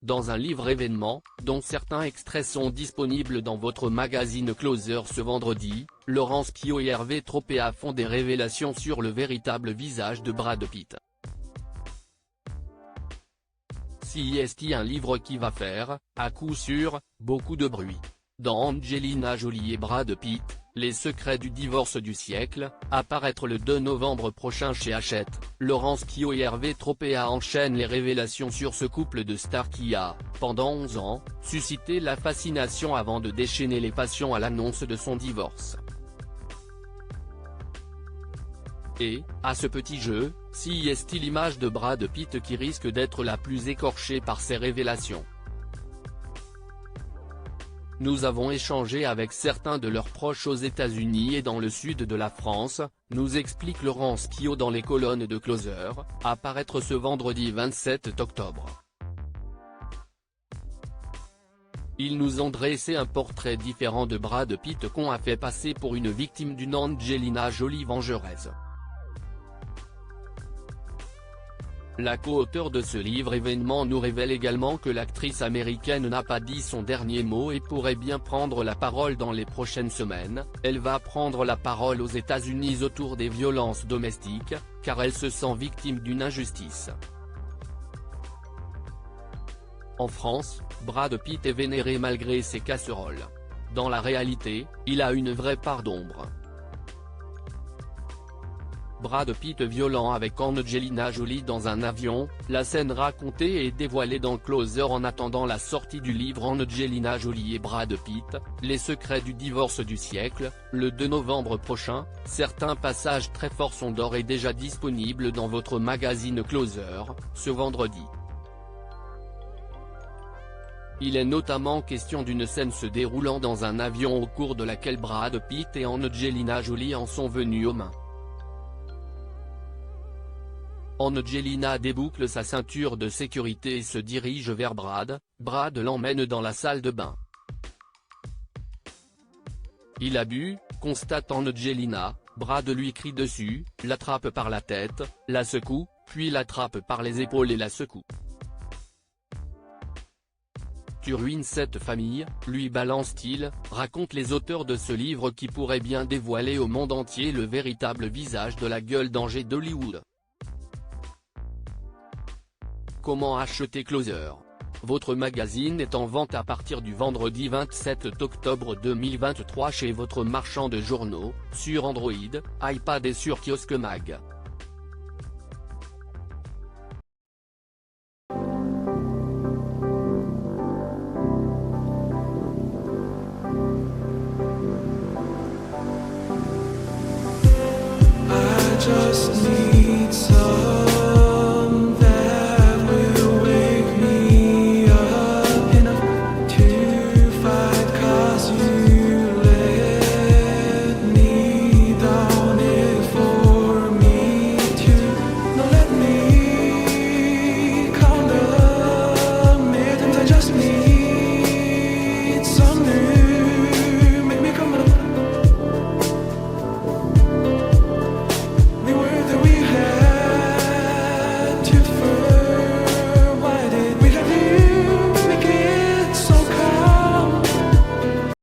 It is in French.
dans un livre événement, dont certains extraits sont disponibles dans votre magazine Closer ce vendredi, Laurence Pio et Hervé Tropea font des révélations sur le véritable visage de Brad Pitt. Si est un livre qui va faire, à coup sûr, beaucoup de bruit. Dans Angelina Jolie et Brad Pitt, les secrets du divorce du siècle, à paraître le 2 novembre prochain chez Hachette, Laurence Pio et Hervé Tropea enchaînent les révélations sur ce couple de stars qui a, pendant 11 ans, suscité la fascination avant de déchaîner les passions à l'annonce de son divorce. Et, à ce petit jeu, si est l'image de Brad Pitt qui risque d'être la plus écorchée par ces révélations. Nous avons échangé avec certains de leurs proches aux États-Unis et dans le sud de la France, nous explique Laurence Pio dans les colonnes de Closer, à paraître ce vendredi 27 octobre. Ils nous ont dressé un portrait différent de Brad Pitt qu'on a fait passer pour une victime d'une Angelina Jolie vengeresse. La co-auteure de ce livre événement nous révèle également que l'actrice américaine n'a pas dit son dernier mot et pourrait bien prendre la parole dans les prochaines semaines. Elle va prendre la parole aux États-Unis autour des violences domestiques, car elle se sent victime d'une injustice. En France, Brad Pitt est vénéré malgré ses casseroles. Dans la réalité, il a une vraie part d'ombre. Brad Pitt violent avec Angelina Jolie dans un avion, la scène racontée et dévoilée dans Closer en attendant la sortie du livre Angelina Jolie et Brad Pitt, les secrets du divorce du siècle, le 2 novembre prochain. Certains passages très forts sont d'ores et déjà disponibles dans votre magazine Closer, ce vendredi. Il est notamment question d'une scène se déroulant dans un avion au cours de laquelle Brad Pitt et Angelina Jolie en sont venus aux mains. Angelina déboucle sa ceinture de sécurité et se dirige vers Brad. Brad l'emmène dans la salle de bain. Il a bu, constate Angelina. Brad lui crie dessus, l'attrape par la tête, la secoue, puis l'attrape par les épaules et la secoue. Tu ruines cette famille, lui balance-t-il, racontent les auteurs de ce livre qui pourrait bien dévoiler au monde entier le véritable visage de la gueule d'Angers d'Hollywood. Comment acheter Closer? Votre magazine est en vente à partir du vendredi 27 octobre 2023 chez votre marchand de journaux, sur Android, iPad et sur Kiosque Mag. I just need